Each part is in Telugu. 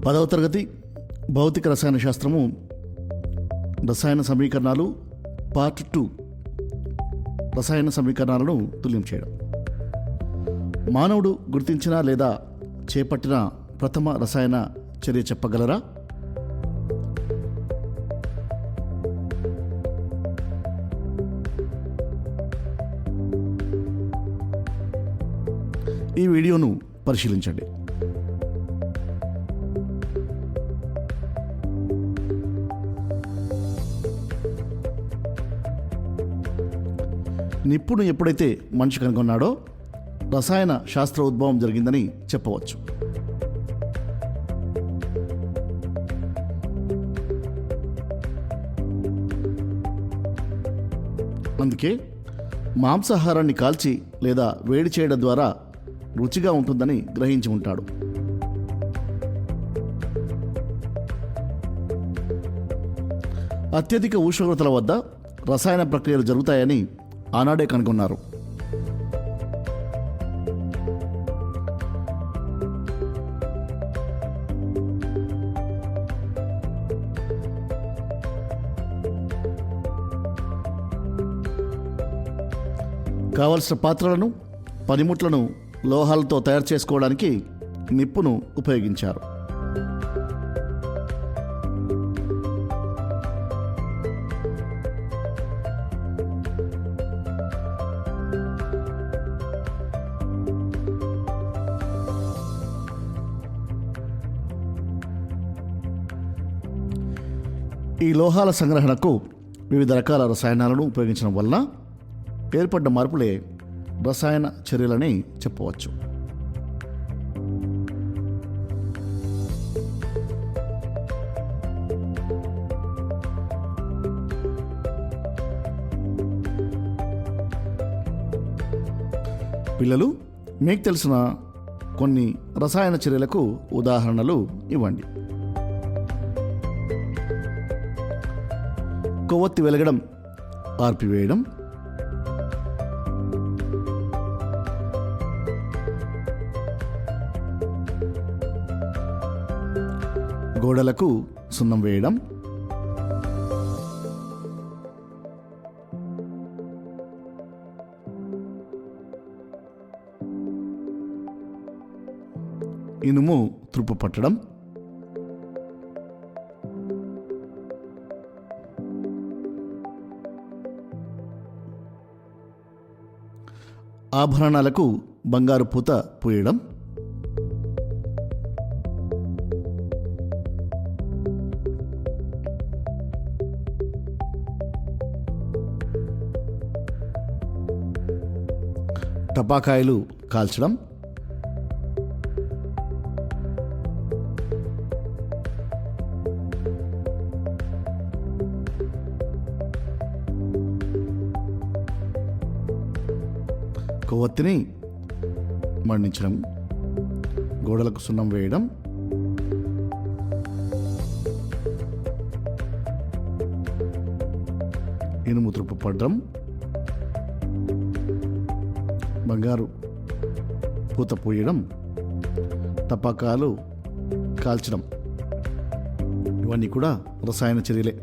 10వ తరగతి భౌతిక రసాయన శాస్త్రము రసాయన సమీకరణాలు పార్ట్ 2 రసాయన సమీకరణాలను తుల్యం చేయడం. మానవుడు గుర్తించిన లేదా చేపట్టిన ప్రథమ రసాయన చర్య చెప్పగలరా? ఈ వీడియోను పరిశీలించండి. నిప్పును ఎప్పుడైతే మనిషి కనుగొన్నాడో రసాయన శాస్త్ర ఉద్భవం జరిగిందని చెప్పవచ్చు. అందుకే మాంసాహారాన్ని కాల్చి లేదా వేడి చేయడం ద్వారా రుచిగా ఉంటుందని గ్రహించి ఉంటాడు. అత్యధిక ఉష్ణోగ్రతల వద్ద రసాయన ప్రక్రియలు జరుగుతాయని ఆనాడే కనుగొన్నారు. కావలసిన పాత్రలను, పనిముట్లను లోహాలతో తయారు చేసుకోవడానికి నిప్పును ఉపయోగించారు. ఈ లోహాల సంగ్రహణకు వివిధ రకాల రసాయనాలను ఉపయోగించడం వలన ఏర్పడ్డ మార్పులే రసాయన చర్యలని చెప్పవచ్చు. పిల్లలు, మీకు తెలిసిన కొన్ని రసాయన చర్యలకు ఉదాహరణలు ఇవ్వండి. కొవ్వొత్తి వెలగడం, ఆర్పివేయడం, గోడలకు సున్నం వేయడం, ఇనుము తుప్పు పట్టడం, ఆభరణాలకు బంగారు పూత పూయడం, టపాకాయలు కాల్చడం, కొవ్వొత్తిని మండించడం, గోడలకు సున్నం వేయడం, ఇనుము తుప్పు పడడం, బంగారు పూత పూయడం, టపాకాయలు కాల్చడం, ఇవన్నీ కూడా రసాయన చర్యలే.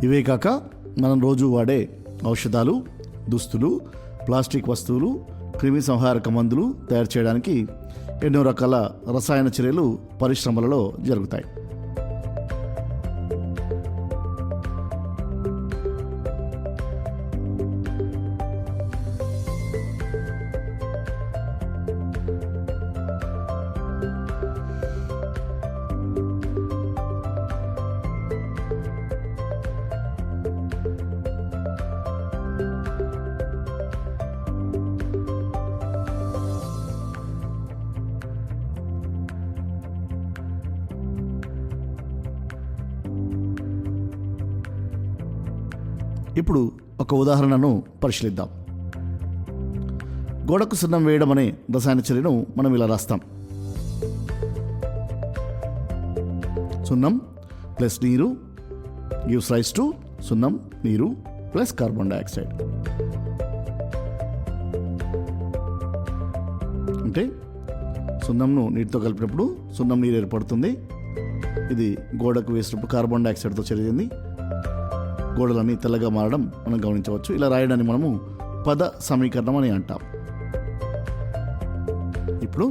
ఇవే కాక మనం రోజు వాడే ఔషధాలు, దుస్తులు, ప్లాస్టిక్ వస్తువులు, క్రిమి సంహారక మందులు తయారు చేయడానికి ఎన్నో రకాల రసాయన చర్యలు పరిశ్రమలలో జరుగుతాయి. ఇప్పుడు ఒక ఉదాహరణను పరిశీలిద్దాం. గోడకు సున్నం వేయడం అనే రసాయన చర్యను మనం ఇలా రాస్తాం. సున్నం ప్లస్ నీరు గివ్స్ రైస్ టు సున్నం నీరు ప్లస్ కార్బన్ డైఆక్సైడ్. అంటే సున్నంను నీటితో కలిపినప్పుడు సున్నం నీరు ఏర్పడుతుంది. ఇది గోడకు వేసినప్పుడు కార్బన్ డైఆక్సైడ్తో చేరింది, గోడలన్నీ తెల్లగా మారడం మనం గమనించవచ్చు. ఇలా రాయడాన్ని మనము పద సమీకరణం అని అంటాం. ఇప్పుడు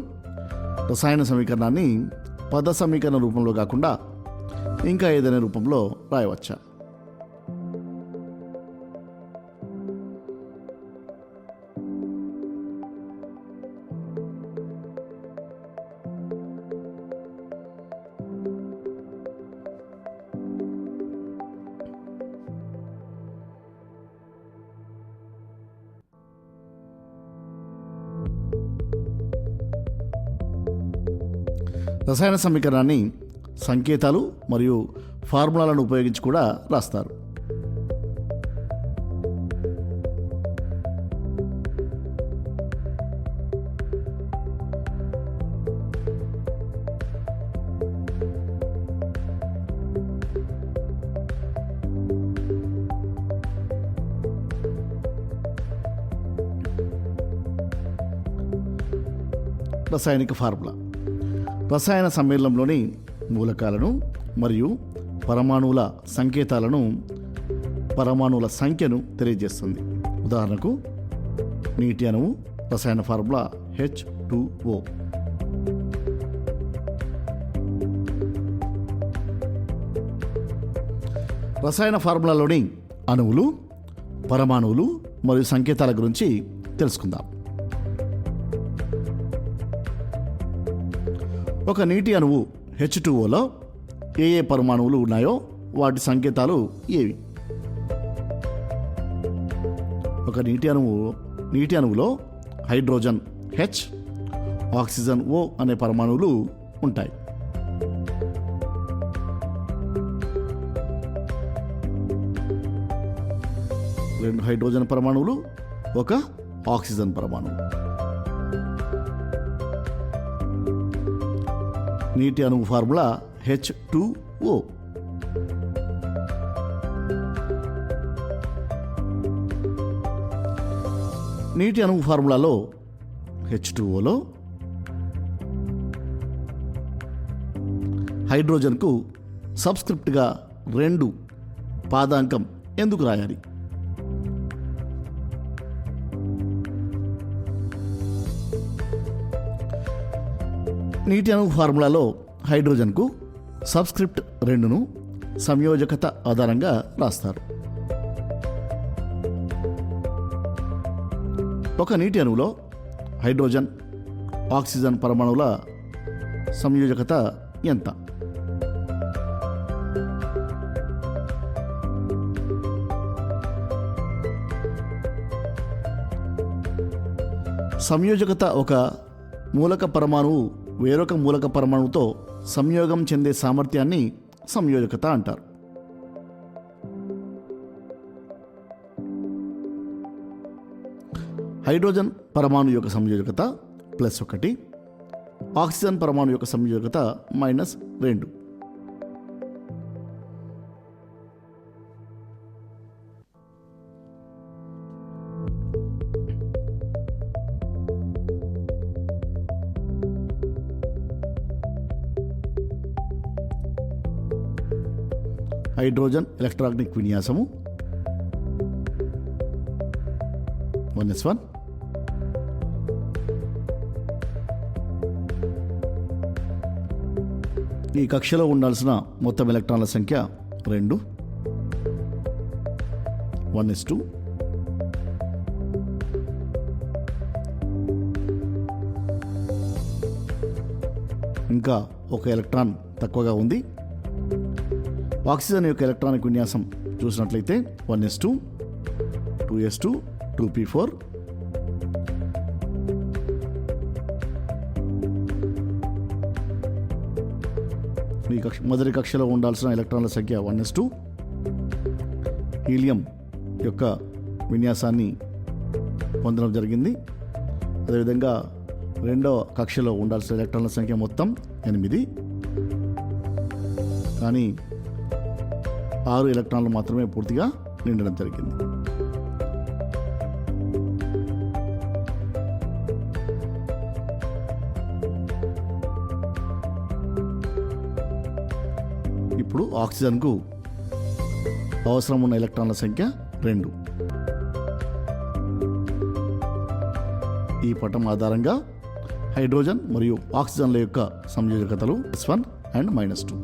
రసాయన సమీకరణాన్ని పద సమీకరణ రూపంలో కాకుండా ఇంకా ఏదైనా రూపంలో రాయవచ్చా? రసాయన సమీకరణాన్ని సంకేతాలు మరియు ఫార్ములాలను ఉపయోగించి కూడా రాస్తారు. రసాయనిక ఫార్ములా రసాయన సమ్మేళనంలోని మూలకాలను మరియు పరమాణువుల సంకేతాలను, పరమాణువుల సంఖ్యను తెలియజేస్తుంది. ఉదాహరణకు నీటి అణువు రసాయన ఫార్ములా H2O. రసాయన ఫార్ములాలోని అణువులు, పరమాణువులు మరియు సంకేతాల గురించి తెలుసుకుందాం. ఒక నీటి అణువు H2Oలో ఏ ఏ పరమాణువులు ఉన్నాయో వాటి సంకేతాలు ఏవి? ఒక నీటి అణువులో హైడ్రోజన్ H, ఆక్సిజన్ O అనే పరమాణువులు ఉంటాయి. రెండు హైడ్రోజన్ పరమాణువులు, ఒక ఆక్సిజన్ పరమాణువు. నీటి అణువు ఫార్ములా H2O. నీటి అణువు ఫార్ములాలో H2Oలో హైడ్రోజన్కు సబ్స్క్రిప్ట్గా 2 పాదాంకం ఎందుకు రాయాలి? నీటి అణువు ఫార్ములాలో హైడ్రోజన్కు సబ్స్క్రిప్ట్ 2ను సంయోజకత ఆధారంగా రాస్తారు. ఒక నీటి అణువులో హైడ్రోజన్, ఆక్సిజన్ పరమాణువుల సంయోజకత ఎంత? సంయోజకత ఒక మూలక పరమాణువు వేరొక మూలక పరమాణువుతో సంయోగం చెందే సామర్థ్యాన్ని సంయోజకత అంటారు. హైడ్రోజన్ పరమాణు యొక్క సంయోజకత +1, ఆక్సిజన్ పరమాణు యొక్క సంయోజకత -2. హైడ్రోజన్ ఎలక్ట్రానిక్ విన్యాసము 1s1, ఈ కక్షలో ఉండాల్సిన మొత్తం ఎలక్ట్రాన్ల సంఖ్య 2, 1s2. ఇంకా ఒక ఎలక్ట్రాన్ తక్కువగా ఉంది. ఆక్సిజన్ యొక్క ఎలక్ట్రానిక్ విన్యాసం చూసినట్లయితే 1s2, 2s2, 2p4. ఈ మొదటి కక్షలో ఉండాల్సిన ఎలక్ట్రాన్ల సంఖ్య 1s2. హీలియం యొక్క విన్యాసాన్ని పొందడం జరిగింది. అదేవిధంగా రెండవ కక్షలో ఉండాల్సిన ఎలక్ట్రాన్ల సంఖ్య మొత్తం 8. కానీ 6 ఎలక్ట్రాన్లు మాత్రమే పూర్తిగా నిండడం జరిగింది. ఇప్పుడు ఆక్సిజన్కు అవసరం ఉన్న ఎలక్ట్రాన్ల సంఖ్య 2. ఈ పటం ఆధారంగా హైడ్రోజన్ మరియు ఆక్సిజన్ల యొక్క సంయోజకతలు +1 అండ్ -2.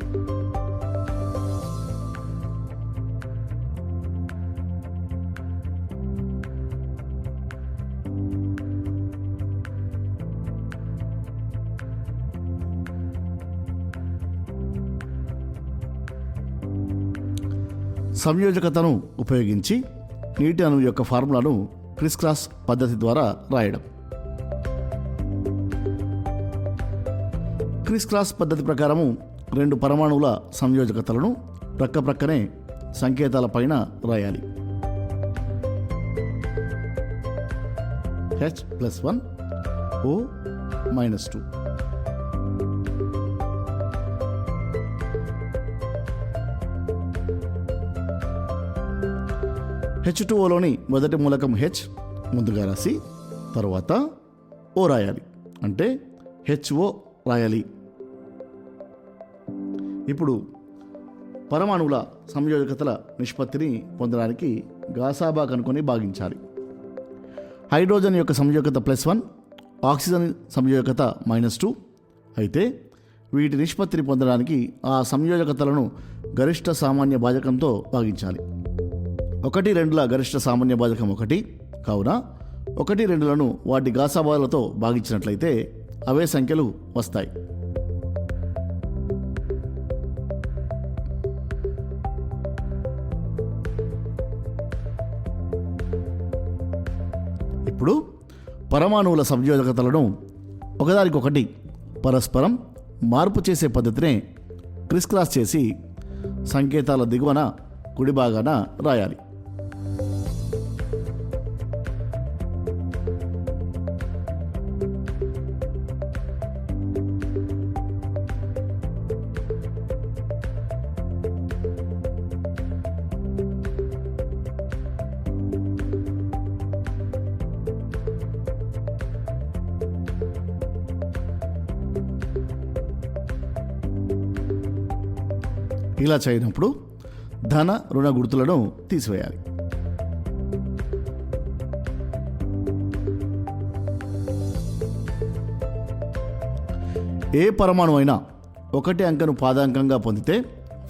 సంయోజకతను ఉపయోగించి నీటి అణువు యొక్క ఫార్ములాను క్రిస్ క్రాస్ పద్ధతి ద్వారా రాయడం. క్రిస్ క్రాస్ పద్ధతి ప్రకారము 2 పరమాణువుల సంయోజకతలను ప్రక్కనే సంకేతాల పైన రాయాలి. H+1 O-2. H2Oలోని మొదటి మూలకం H ముందుగా రాసి తర్వాత O రాయాలి, అంటే HO రాయాలి. ఇప్పుడు పరమాణువుల సంయోజకతల నిష్పత్తిని పొందడానికి గాసాబా కనుకొని భాగించాలి. హైడ్రోజన్ యొక్క సంయోజకత +1, ఆక్సిజన్ సంయోజకత -2 అయితే వీటి నిష్పత్తిని పొందడానికి ఆ సంయోజకతలను గరిష్ట సామాన్య భాజకంతో భాగించాలి. 1, 2ల గరిష్ట సామాన్య భాజకం 1 కావున 1, 2లను వాటి గాసాబాలతో భాగించినట్లయితే అవే సంఖ్యలు వస్తాయి. ఇప్పుడు పరమాణువుల సంయోజకతలను ఒకదానికొకటి పరస్పరం మార్పు చేసే పద్ధతినే క్రిస్ క్రాస్ చేసి సంకేతాల దిగువన కుడి భాగాన రాయాలి. ఇలా చేయనప్పుడు ధన రుణ గుర్తులను తీసివేయాలి. ఏ పరమాణు అయినా 1 అంకెను పాదాంకంగా పొందితే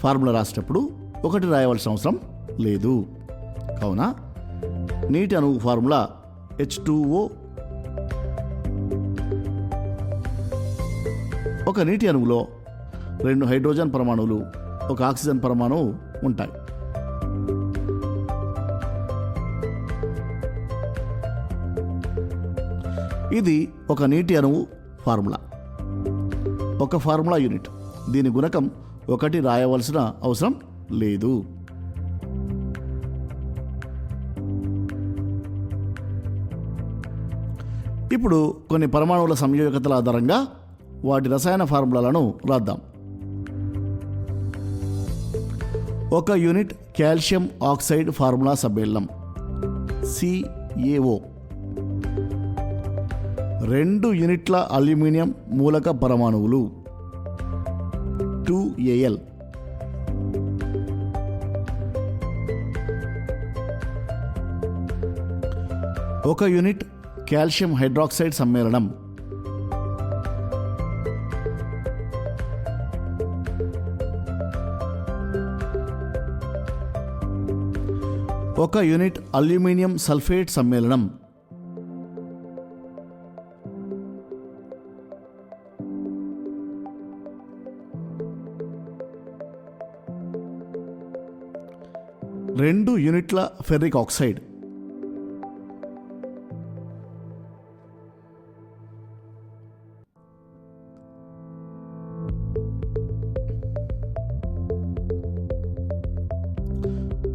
ఫార్ములా రాసేటప్పుడు 1 రాయవలసిన అవసరం లేదు. కావున నీటి అణువు ఫార్ములా H2O. ఒక నీటి అణువులో 2 హైడ్రోజన్ పరమాణువులు, 1 ఆక్సిజన్ పరమాణువు ఉంటాయి. ఇది ఒక నీటి అణువు ఫార్ములా, ఒక ఫార్ములా యూనిట్. దీని గుణకం 1 రాయవలసిన అవసరం లేదు. ఇప్పుడు కొన్ని పరమాణువుల సంయోజకతల ఆధారంగా వాటి రసాయన ఫార్ములాలను రాద్దాం. 1 యూనిట్ కాల్షియం ఆక్సైడ్ ఫార్ములా సమ్మేళనం CaO, 2 యూనిట్ల అల్యూమినియం మూలక పరమాణువులు 2Al, 1 యూనిట్ కాల్షియం హైడ్రాక్సైడ్ సమ్మేళనం 1 యూనిట్ అల్యూమినియం సల్ఫేట్ సమ్మేళనం 2 యూనిట్ల ferric oxide,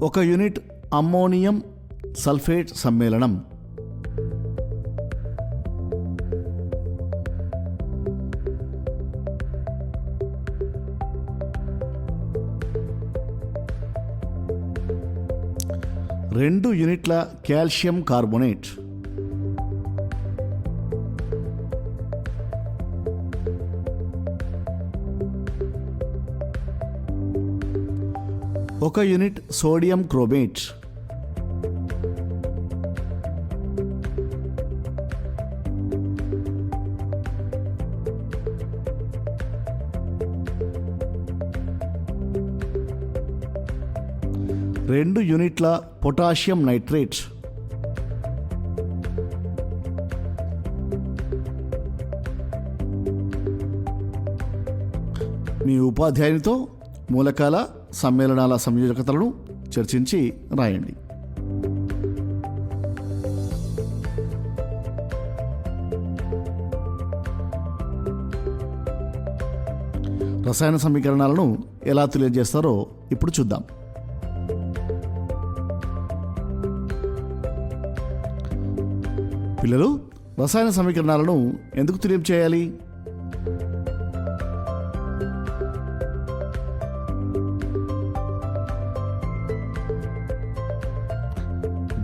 1 unit ammonium sulphate సమ్మేళనం 1 2 యూనిట్ల కాల్షియం కార్బోనేట్. ఒక యూనిట్ సోడియం క్రోమేట్. రెండు యూనిట్ల పొటాషియం నైట్రేట్. మీ ఉపాధ్యాయునితో మూలకాల సమ్మేళనాల సంయోజకతలను చర్చించి రాయండి. రసాయన సమీకరణాలను ఎలా తెలియజేస్తారో ఇప్పుడు చూద్దాం. పిల్లలు, రసాయన సమీకరణాలను ఎందుకు తెలియజేయాలి?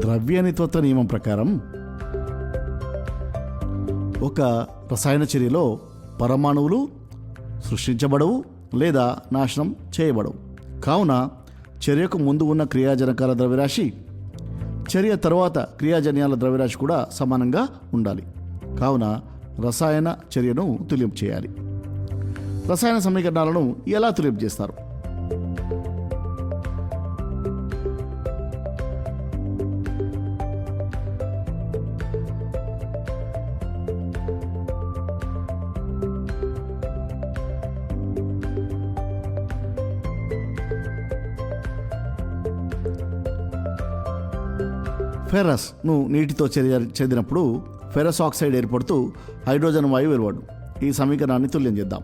ద్రవ్యనిత్వత్వ నియమం ప్రకారం ఒక రసాయన చర్యలో పరమాణువులు సృష్టించబడవు లేదా నాశనం చేయబడవు. కావున చర్యకు ముందు ఉన్న క్రియాజనకాల ద్రవ్యరాశి, చర్య తర్వాత క్రియాజన్యాల ద్రవ్యరాశి కూడా సమానంగా ఉండాలి. కావున రసాయన చర్యను తులింపు చేయాలి. రసాయన సమీకరణాలను ఎలా తులింపు చేస్తారు? ఫెర్రస్ను నీటితో చెందినప్పుడు ఫెర్రస్ ఆక్సైడ్ ఏర్పడుతూ హైడ్రోజన్ వాయువు వెలువడు. ఈ సమీకరణాన్ని తుల్యం చేద్దాం.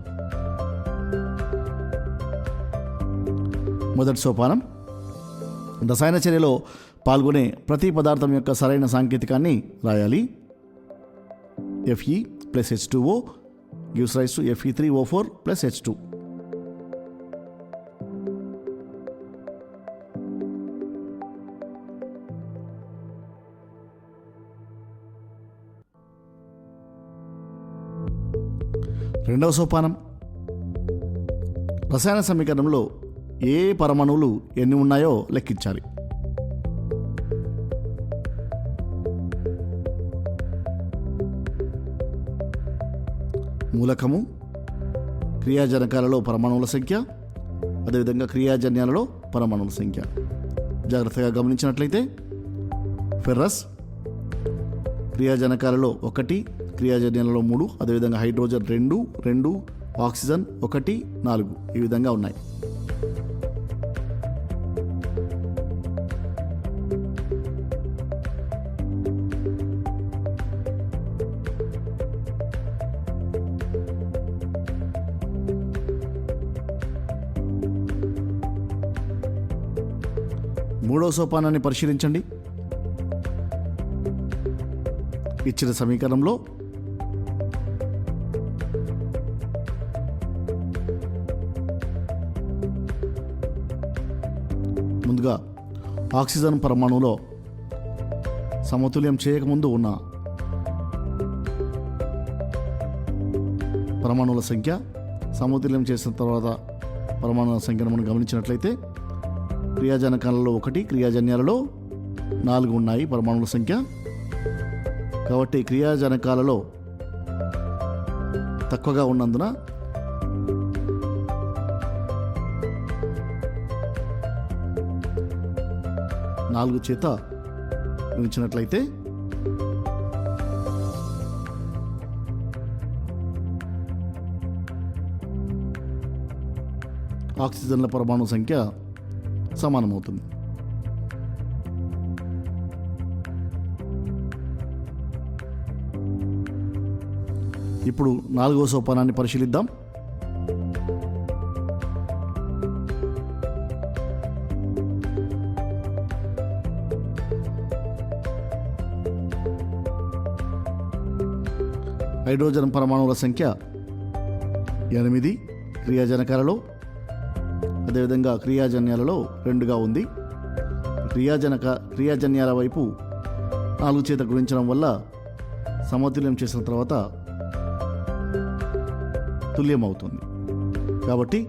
మొదటి సోపానం, రసాయన చర్యలో పాల్గొనే ప్రతి పదార్థం యొక్క సరైన సాంకేతికాన్ని రాయాలి. Fe + H2O gives rise to Fe3O4 + H2. రెండవ సోపానం, రసాయన సమీకరణంలో ఏ పరమాణువులు ఎన్ని ఉన్నాయో లెక్కించాలి. మూలకము, క్రియాజనకాలలో పరమాణువుల సంఖ్య, అదేవిధంగా క్రియాజన్యాలలో పరమాణువుల సంఖ్య. జాగ్రత్తగా గమనించినట్లయితే ఫెర్రస్ క్రియాజనకాలలో 1, క్రియాజన్యాలలో 3, అదేవిధంగా హైడ్రోజన్ 2, ఆక్సిజన్ 1, 4 ఈ విధంగా ఉన్నాయి. మూడవ సోపానాన్ని పరిశీలించండి. ఇచ్చిన సమీకరణంలో ముందుగా ఆక్సిజన్ పరమాణువులో సమతుల్యం చేయకముందు ఉన్న పరమాణువుల సంఖ్య, సమతుల్యం చేసిన తర్వాత పరమాణువుల సంఖ్యను మనం గమనించినట్లయితే క్రియాజనకాలలో 1, క్రియాజన్యాలలో 4 ఉన్నాయి పరమాణువుల సంఖ్య. కాబట్టి క్రియాజనకాలలో తక్కువగా ఉన్నందున నాలుగు చేత గుణించినట్లయితే ఆక్సిజన్ల పరమాణు సంఖ్య సమానమవుతుంది. ఇప్పుడు 4వ సోపానాన్ని పరిశీలిద్దాం. హైడ్రోజన్ పరమాణువుల సంఖ్య 8 క్రియాజనకాలలో, అదేవిధంగా క్రియాజన్యాలలో 2గా ఉంది. క్రియాజన్యాల వైపు 4 చేత గుణించడం వల్ల సమతుల్యం చేసిన తర్వాత తుల్యం అవుతుంది. కాబట్టి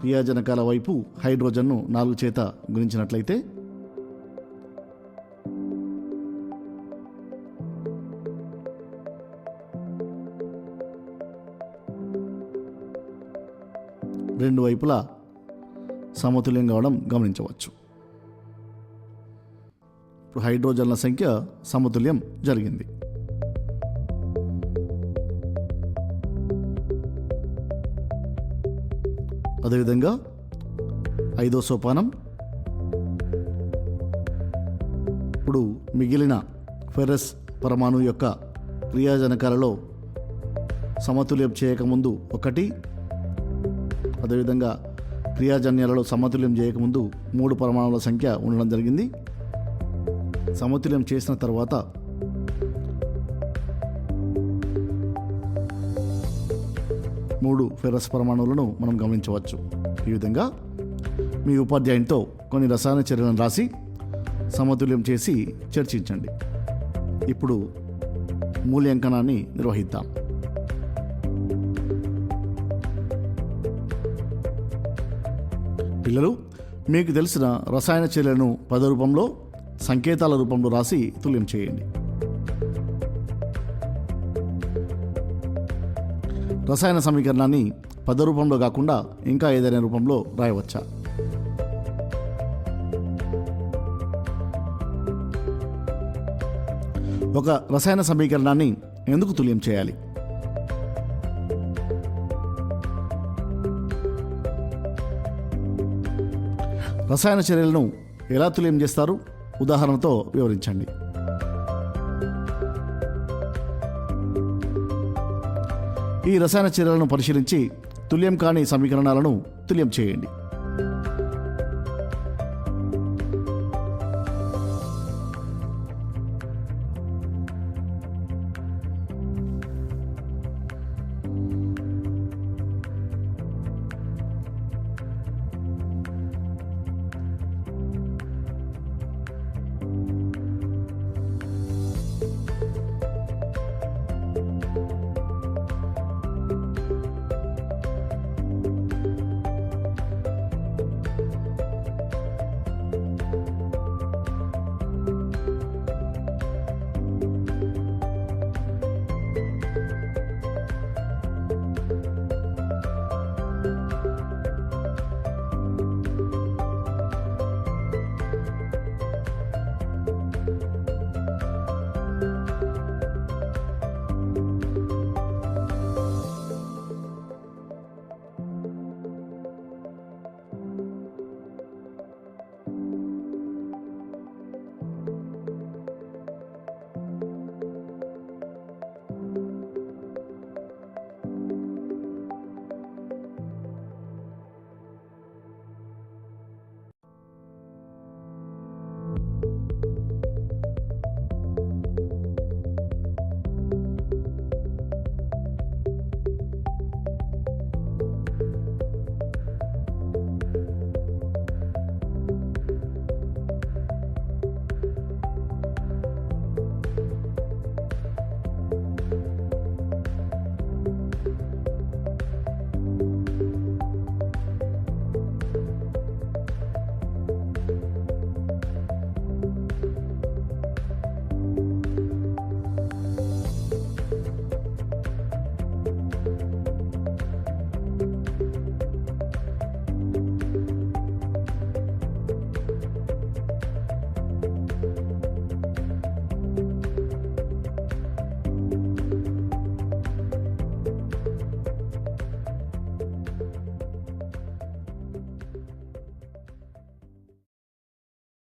క్రియాజనకాల వైపు హైడ్రోజన్ను 4 చేత గుణించినట్లయితే రెండు వైపులా సమతుల్యం కావడం గమనించవచ్చు. ఇప్పుడు హైడ్రోజన్ల సంఖ్య సమతుల్యం జరిగింది. అదేవిధంగా 5వ సోపానం, ఇప్పుడు మిగిలిన ఫెర్రస్ పరమాణువు యొక్క క్రియాజనకాలలో సమతుల్యం చేయకముందు 1, అదేవిధంగా క్రియాజన్యాలలో సమతుల్యం చేయకముందు 3 పరమాణువుల సంఖ్య ఉండడం జరిగింది. సమతుల్యం చేసిన తర్వాత మూడు ఫెర్రస్ పరమాణువులను మనం గమనించవచ్చు. ఈ విధంగా మీ ఉపాధ్యాయునితో కొన్ని రసాయన చర్యలను రాసి సమతుల్యం చేసి చర్చించండి. ఇప్పుడు మూల్యాంకనాన్ని నిర్వహిద్దాం. పిల్లలు, మీకు తెలిసిన రసాయన చర్యలను పద రూపంలో, సంకేతాల రూపంలో రాసి తుల్యం చేయండి. రసాయన సమీకరణాన్ని పద రూపంలో కాకుండా ఇంకా ఏదైనా రూపంలో రాయవచ్చా? ఒక రసాయన సమీకరణాన్ని ఎందుకు తుల్యం చేయాలి? రసాయన చర్యలను ఎలా తుల్యం చేస్తారు? ఉదాహరణతో వివరించండి. ఈ రసాయన చర్యలను పరిశీలించి తుల్యం కాని సమీకరణాలను తుల్యం చేయండి.